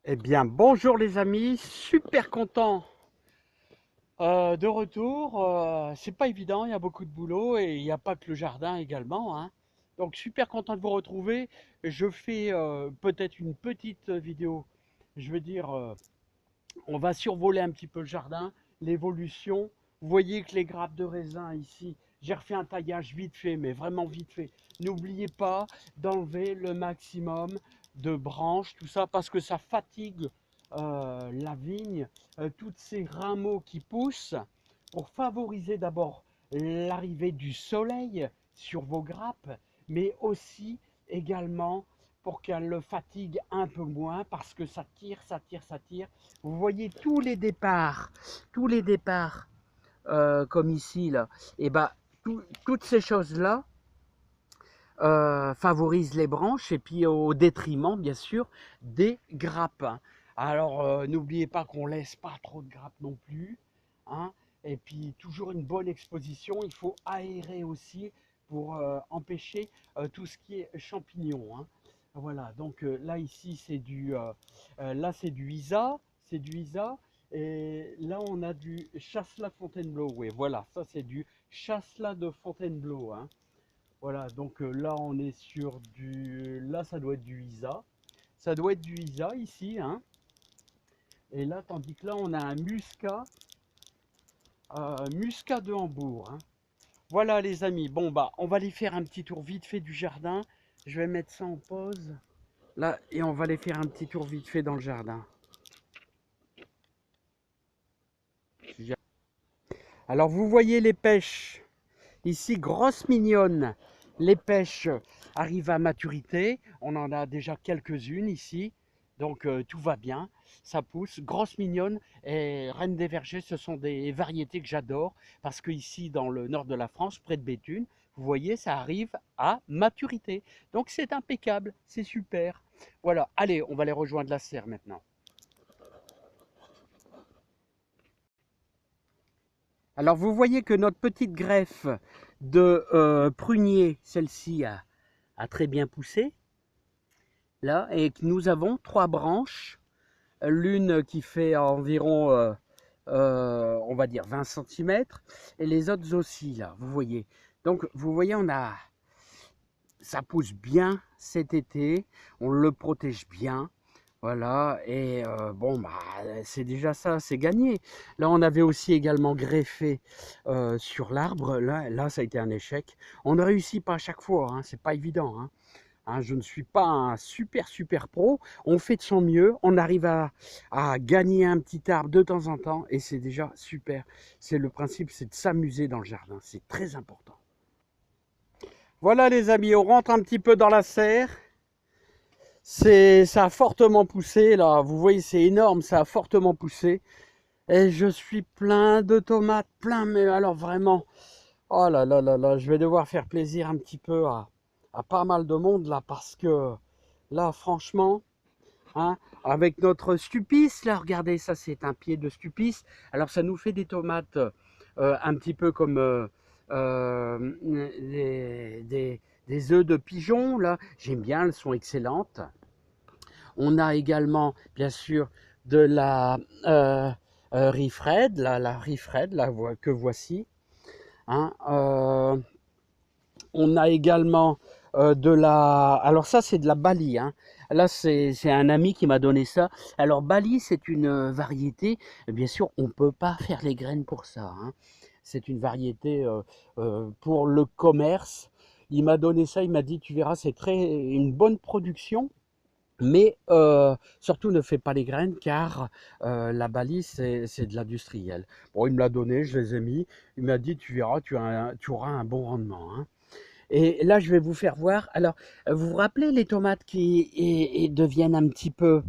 Eh bien, bonjour les amis, super content de retour. C'est pas évident, il y a beaucoup de boulot et il n'y a pas que le jardin également, hein. Donc super content de vous retrouver. Je fais peut-être une petite vidéo. Je veux dire, on va survoler un petit peu le jardin, l'évolution. Vous voyez que les grappes de raisin ici, j'ai refait un taillage vite fait, mais vraiment vite fait. N'oubliez pas d'enlever le maximum de branches, tout ça, parce que ça fatigue la vigne, tous ces rameaux qui poussent, pour favoriser d'abord l'arrivée du soleil sur vos grappes, mais aussi également pour qu'elle le fatigue un peu moins, parce que ça tire, ça tire, ça tire. Vous voyez tous les départs comme ici, là, et ben, toutes ces choses-là favorisent les branches et puis au détriment, bien sûr, des grappes. Alors, n'oubliez pas qu'on laisse pas trop de grappes non plus, hein, et puis toujours une bonne exposition. Il faut aérer aussi pour empêcher tout ce qui est champignons, hein. Voilà, donc là ici là c'est du Isa, et là on a du chasselas de Fontainebleau. Oui, voilà, ça c'est du chasselas de Fontainebleau, hein. Voilà, donc là on est sur là ça doit être du Isa, ça doit être du Isa ici, hein. Et là, tandis que là on a un muscat de Hambourg, hein. Voilà les amis, bon bah on va aller faire un petit tour vite fait du jardin. Je vais mettre ça en pause là et on va aller faire un petit tour vite fait dans le jardin. Alors vous voyez les pêches ici, grosses mignonnes. Les pêches arrivent à maturité. On en a déjà quelques-unes ici. Donc tout va bien. Ça pousse. Grosses mignonnes et Reine des Vergers, ce sont des variétés que j'adore. Parce que ici, dans le nord de la France, près de Béthune, vous voyez, ça arrive à maturité. Donc c'est impeccable. C'est super. Voilà. Allez, on va aller rejoindre la serre maintenant. Alors vous voyez que notre petite greffe de prunier, celle-ci a très bien poussé, là, et que nous avons 3 branches, l'une qui fait environ, on va dire 20 cm, et les autres aussi, là, vous voyez. Donc vous voyez, ça pousse bien cet été, on le protège bien. Voilà, et bon, bah, c'est déjà ça, c'est gagné. Là, on avait aussi également greffé sur l'arbre. Là, ça a été un échec. On ne réussit pas à chaque fois, hein, c'est pas évident, hein. Hein, je ne suis pas un super pro. On fait de son mieux, on arrive à gagner un petit arbre de temps en temps, et c'est déjà super. C'est le principe, c'est de s'amuser dans le jardin, c'est très important. Voilà les amis, on rentre un petit peu dans la serre. Ça a fortement poussé là, vous voyez c'est énorme, ça a fortement poussé. Et je suis plein de tomates, plein, mais alors vraiment, oh là là là là, je vais devoir faire plaisir un petit peu à pas mal de monde là, parce que là franchement, hein, avec notre Stupis, là regardez, ça c'est un pied de Stupis, alors ça nous fait des tomates un petit peu comme des œufs de pigeon là, j'aime bien, elles sont excellentes. On a également, bien sûr, de la Rifred, la Rifred que voici, hein. On a également de la... Alors ça, c'est de la Bali, hein. Là, c'est un ami qui m'a donné ça. Alors, Bali, c'est une variété. Bien sûr, on ne peut pas faire les graines pour ça, hein. C'est une variété pour le commerce. Il m'a donné ça, il m'a dit, tu verras, c'est une bonne production. Mais surtout ne fais pas les graines, car la balise c'est de l'industriel. Bon, il me l'a donné, je les ai mis. Il m'a dit tu verras, tu auras un bon rendement, hein. Et là je vais vous faire voir. Alors vous vous rappelez les tomates qui deviennent un petit peu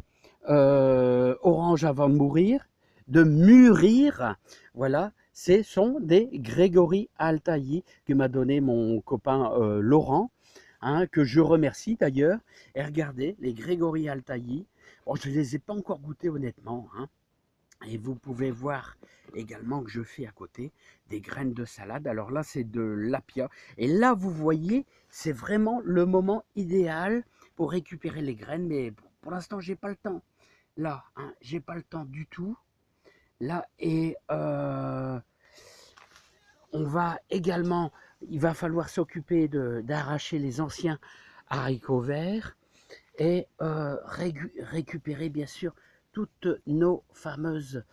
orange avant de mûrir. Voilà, ce sont des Grégory Altaï que m'a donné mon copain Laurent, hein, que je remercie d'ailleurs. Et regardez, les Grégory Altaï, bon, je ne les ai pas encore goûtés honnêtement, hein. Et vous pouvez voir également que je fais à côté des graines de salade. Alors là, c'est de l'apia. Et là, vous voyez, c'est vraiment le moment idéal pour récupérer les graines. Mais pour l'instant, j'ai pas le temps. là, hein, j'ai pas le temps du tout. Là, et on va également, il va falloir s'occuper d'arracher les anciens haricots verts et récupérer bien sûr toutes nos fameuses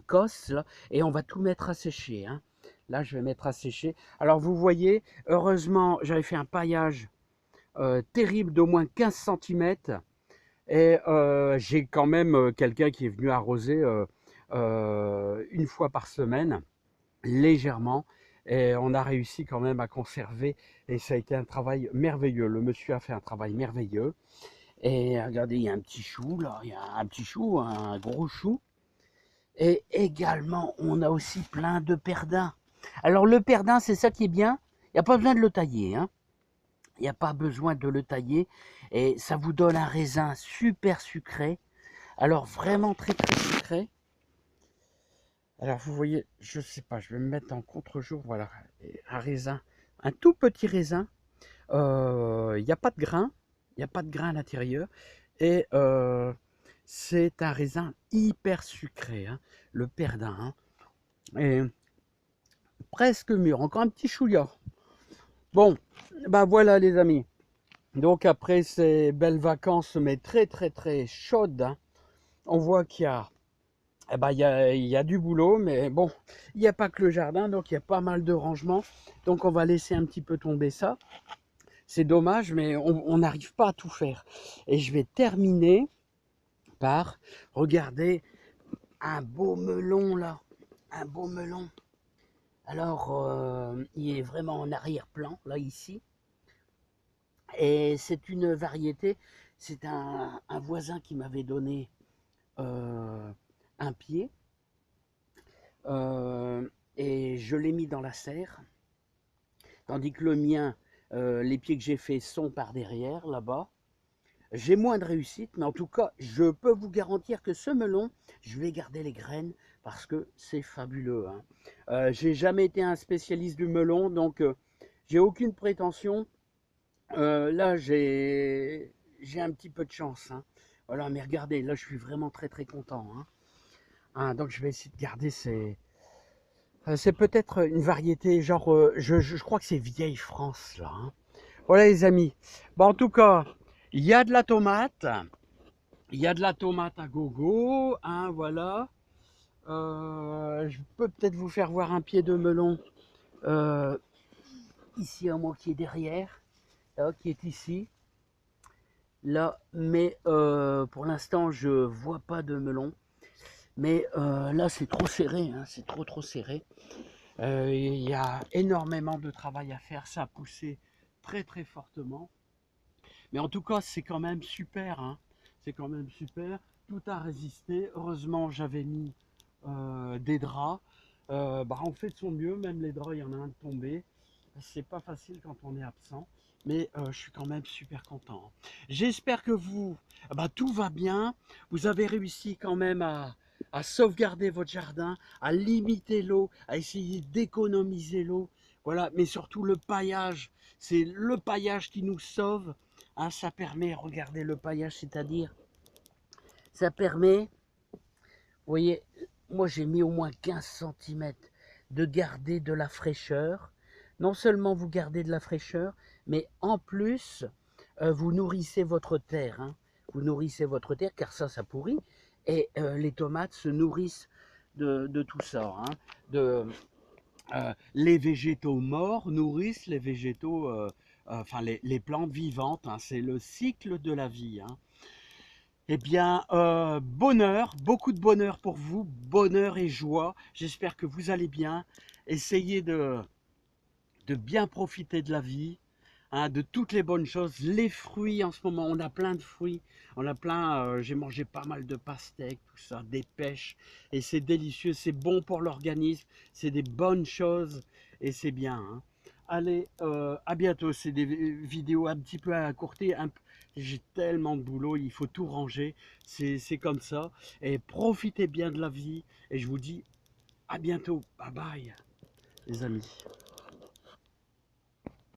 cosses là, et on va tout mettre à sécher, hein. Là, je vais mettre à sécher. Alors, vous voyez, heureusement, j'avais fait un paillage terrible d'au moins 15 centimètres. Et j'ai quand même quelqu'un qui est venu arroser une fois par semaine, légèrement. Et on a réussi quand même à conserver. Et ça a été un travail merveilleux. Le monsieur a fait un travail merveilleux. Et regardez, il y a un petit chou là. Il y a un petit chou, un gros chou. Et également, on a aussi plein de perdins. Alors le perdin, c'est ça qui est bien. Il n'y a pas besoin de le tailler, hein. Il n'y a pas besoin de le tailler. Et ça vous donne un raisin super sucré. Alors vraiment très très sucré. Alors vous voyez, je sais pas, je vais me mettre en contre-jour. Voilà, un raisin, un tout petit raisin. Il n'y a pas de grain. Il n'y a pas de grain à l'intérieur. Et c'est un raisin hyper sucré, hein, le perdin, hein. Et presque mûr, encore un petit chouïa. Bon, bah voilà les amis. Donc après ces belles vacances, mais très très très chaudes, hein, on voit qu'il y a, eh ben, il y a du boulot, mais bon, il n'y a pas que le jardin, donc il y a pas mal de rangements. Donc on va laisser un petit peu tomber ça. C'est dommage, mais on n'arrive pas à tout faire. Et je vais terminer par regarder un beau melon là, un beau melon. Alors, il est vraiment en arrière-plan, là, ici. Et c'est une variété, c'est un voisin qui m'avait donné un pied. euh, et je l'ai mis dans la serre. Tandis que le mien, les pieds que j'ai faits sont par derrière, là-bas. J'ai moins de réussite, mais en tout cas, je peux vous garantir que ce melon, je vais garder les graines parce que c'est fabuleux, hein. J'ai jamais été un spécialiste du melon, donc j'ai aucune prétention. Là, j'ai un petit peu de chance, hein. Voilà, mais regardez, là, je suis vraiment très très content, hein. Hein, donc, je vais essayer de garder ces. C'est peut-être une variété, genre, je crois que c'est vieille France, là, hein. Voilà, les amis. Bon, en tout cas, il y a de la tomate. Il y a de la tomate à gogo, hein, voilà. Je peux peut-être vous faire voir un pied de melon euh, ici à moi qui est derrière, là, qui est ici. Là, mais pour l'instant, je vois pas de melon. Mais là, c'est trop serré, hein, c'est trop trop serré. Il y a énormément de travail à faire, ça a poussé très très fortement. Mais en tout cas, c'est quand même super, hein. C'est quand même super. Tout a résisté. Heureusement, j'avais mis des draps. Bah, on fait de son mieux, même les draps, il y en a un de tombé. C'est pas facile quand on est absent, mais je suis quand même super content. J'espère que vous, bah, tout va bien. Vous avez réussi quand même à sauvegarder votre jardin, à limiter l'eau, à essayer d'économiser l'eau. Voilà, mais surtout le paillage. C'est le paillage qui nous sauve, hein. Ça permet, regardez le paillage, c'est-à-dire, ça permet, vous voyez, moi j'ai mis au moins 15 centimètres de garder de la fraîcheur. Non seulement vous gardez de la fraîcheur, mais en plus, vous nourrissez votre terre, hein. Vous nourrissez votre terre, car ça pourrit. Et les tomates se nourrissent de tout ça, hein. Les végétaux morts nourrissent les végétaux, enfin les plantes vivantes, hein. C'est le cycle de la vie, hein. Eh bien, bonheur, beaucoup de bonheur pour vous, bonheur et joie. J'espère que vous allez bien. Essayez de bien profiter de la vie, hein, de toutes les bonnes choses. Les fruits, en ce moment, on a plein de fruits. On a plein, j'ai mangé pas mal de pastèques, tout ça, des pêches. Et c'est délicieux, c'est bon pour l'organisme. C'est des bonnes choses et c'est bien, hein. Allez, à bientôt. C'est des vidéos un petit peu accourtées. J'ai tellement de boulot, il faut tout ranger. C'est comme ça. Et profitez bien de la vie. Et je vous dis à bientôt. Bye bye, les amis.